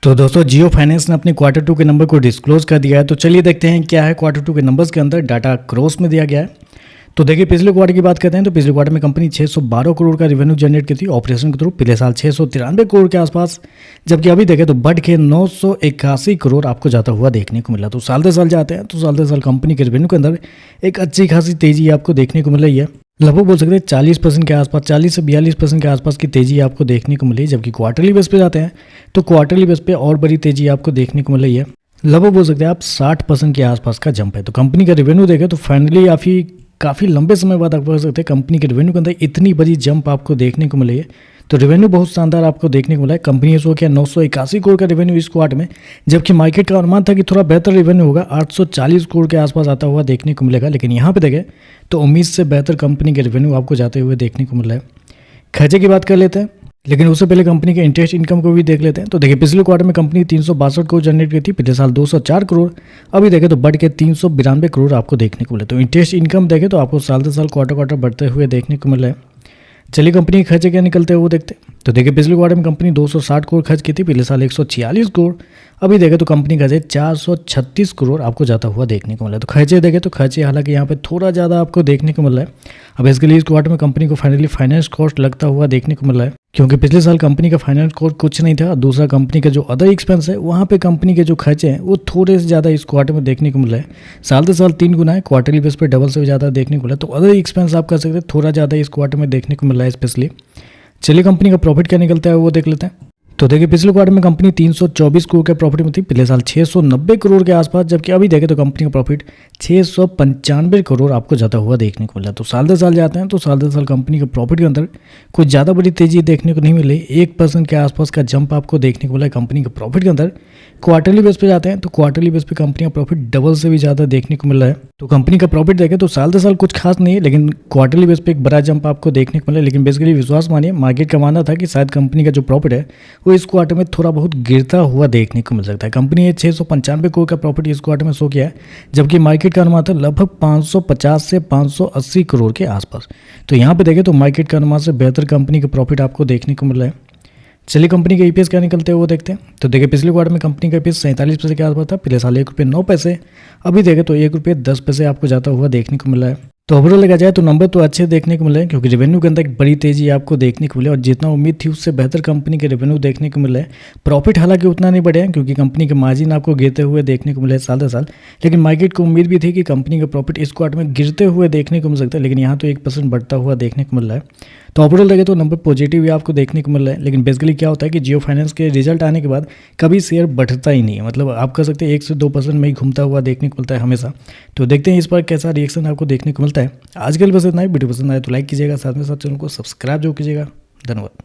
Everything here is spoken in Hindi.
तो दोस्तों जियो फाइनेंस ने अपने क्वार्टर टू के नंबर को डिस्क्लोज कर दिया है। तो चलिए देखते हैं क्या है क्वार्टर टू के नंबर्स के अंदर डाटा क्रॉस में दिया गया है। तो देखिए पिछले क्वार्टर की बात करते हैं तो पिछले क्वार्टर में कंपनी 612 करोड़ का रेवेन्यू जनरेट की थी ऑपरेशन के थ्रू, पिछले साल 693 करोड़ के आसपास, जबकि अभी देखें तो बढ़ के 981 करोड़ आपको जाता हुआ देखने को मिला। तो साल दर साल जाते हैं तो साल दर साल कंपनी के रेवेन्यू के अंदर एक अच्छी खासी तेजी आपको देखने को मिल रही है। लगभग बोल सकते हैं 40% के आसपास, 40 से 42% के आसपास की तेजी आपको देखने को मिली। जबकि क्वार्टरली बेस पे जाते हैं तो क्वार्टरली बेस पे और बड़ी तेजी आपको देखने को मिल रही है। लगभग बोल सकते हैं आप 60% के आसपास का जंप है। तो कंपनी का रेवेन्यू देखें तो फाइनली काफ़ी लंबे समय बाद आप कह सकते हैं कंपनी के रेवेन्यू के अंदर इतनी बड़ी जंप आपको देखने को मिली है। तो रेवेन्यू बहुत शानदार आपको देखने को मिला है। कंपनी ने शो किया 981 करोड़ का रेवेन्यू इस क्वार्टर में, जबकि मार्केट का अनुमान था कि थोड़ा बेहतर रेवेन्यू होगा, 840 करोड़ के आसपास आता हुआ देखने को मिलेगा। लेकिन यहाँ पे देखें तो उम्मीद से बेहतर कंपनी के रेवेन्यू आपको जाते हुए देखने को मिल रहा है। खर्चे की बात कर लेते हैं, लेकिन उससे पहले कंपनी के इंटरेस्ट इनकम को भी देख लेते हैं। तो देखिए पिछले क्वार्टर में कंपनी 362 करोड़ जनरेट की थी, पिछले साल 204 करोड़, अभी देखें तो बढ़ के 392 करोड़ आपको देखने को मिले। तो इंटरेस्ट इनकम देखें तो आपको साल दर साल क्वार्टर बढ़ते हुए देखने को मिल रहा है। चलिए कंपनी के खर्चे क्या निकलते हैं वो देखते हैं। तो देखिए पिछले क्वार्टर में कंपनी 260 करोड़ खर्च की थी, पिछले साल 146 करोड़, अभी देखें तो कंपनी का 436 करोड़ आपको जाता हुआ देखने को मिला है। तो खर्चे देखें तो खर्चे हालांकि यहाँ पे थोड़ा ज़्यादा आपको देखने को मिल रहा है। अब इसके लिए इस क्वार्टर में कंपनी को फाइनली फाइनेंस कॉस्ट लगता हुआ देखने को मिल रहा है, क्योंकि पिछले साल कंपनी का फाइनेंस कॉस्ट कुछ नहीं था। दूसरा कंपनी का जो अदर एक्सपेंस है वहाँ पे कंपनी के जो खर्चे हैं वो थोड़े से ज़्यादा इस क्वार्टर में देखने को मिल रहा है। साल दर साल 3 गुना है, क्वार्टरली बेस पर डबल से ज़्यादा देखने को मिला है। तो अदर एक्सपेंस आप कर सकते हैं थोड़ा ज़्यादा इस क्वार्टर में देखने को मिल रहा है स्पेशली। चलिए कंपनी का प्रॉफिट क्या निकलता है वो देख लेते हैं। तो देखिए पिछले क्वार्टर में कंपनी 324 करोड़ के प्रॉफिट में थी, पिछले साल 690 करोड़ के आसपास, जबकि अभी देखें तो कंपनी का प्रॉफिट 695 करोड़ आपको जाता हुआ देखने को मिला। तो साल दर साल जाते हैं तो साल दर साल कंपनी के प्रॉफिट के अंदर कुछ ज़्यादा बड़ी तेजी देखने को नहीं मिली, 1% के आसपास का जंप आपको देखने को मिला है कंपनी के प्रॉफिट के अंदर। क्वार्टरली बेस पे जाते हैं तो क्वार्टरली बेस पे कंपनी का प्रॉफिट डबल से भी ज़्यादा देखने को मिल रहा है। तो कंपनी का प्रॉफिट देखें तो साल दर साल कुछ खास नहीं है, लेकिन क्वार्टरली बेस पे एक बड़ा जंप आपको देखने को मिला है। लेकिन बेसिकली विश्वास मानिए, मार्केट का मानना था कि शायद कंपनी का जो प्रॉफिट है वो इस क्वार्टर में थोड़ा बहुत गिरता हुआ देखने को मिल सकता है। कंपनी ने 695 करोड़ का प्रॉफिट इस क्वार्टर में शो किया है, जबकि मार्केट का अनुमान था लगभग 550 से 580 करोड़ के आसपास। तो यहाँ पे देखें तो मार्केट का अनुमान से बेहतर कंपनी का प्रॉफिट आपको देखने को मिल रहा है। चलिए कंपनी के ईपीएस क्या निकलते हैं वो देखते हैं। तो देखिए पिछले क्वार्टर में कंपनी का ईपीएस 47 पैसे के आसपास था, पिछले साल 1 रुपये 9 पैसे, अभी देखें तो 1 रुपये 10 पैसे आपको जाता हुआ देखने को मिला है। तो ओवरऑल देखा जाए तो नंबर तो अच्छे देखने को मिले हैं, क्योंकि रेवेन्यू के अंदर एक बड़ी तेजी आपको देखने को मिले और जितना उम्मीद थी उससे बेहतर कंपनी के रेवेन्यू देखने को मिला है। प्रॉफिट हालांकि उतना नहीं बढ़े हैं, क्योंकि कंपनी के मार्जिन आपको गिरते हुए देखने को मिले साल दर साल, लेकिन मार्केट को उम्मीद भी थी कि कंपनी का प्रॉफिट इस क्वार्टर में गिरते हुए देखने को मिल सकता है, लेकिन यहाँ तो 1% बढ़ता हुआ देखने को मिल रहा है। तो ओवरऑल देखें तो नंबर पॉजिटिव ही आपको देखने को मिल रहा है। लेकिन बेसिकली क्या होता है कि जियो फाइनेंस के रिजल्ट आने के बाद कभी शेयर बढ़ता ही नहीं है, मतलब आप कह सकते हैं 1 से 2% में ही घूमता हुआ देखने को मिलता है हमेशा। तो देखते हैं इस पर कैसा रिएक्शन आपको देखने को मिलता है। आज के लिए बस इतना ही। वीडियो पसंद आए तो लाइक कीजिएगा, साथ में साथ चैनल को सब्सक्राइब जरूर कीजिएगा। धन्यवाद।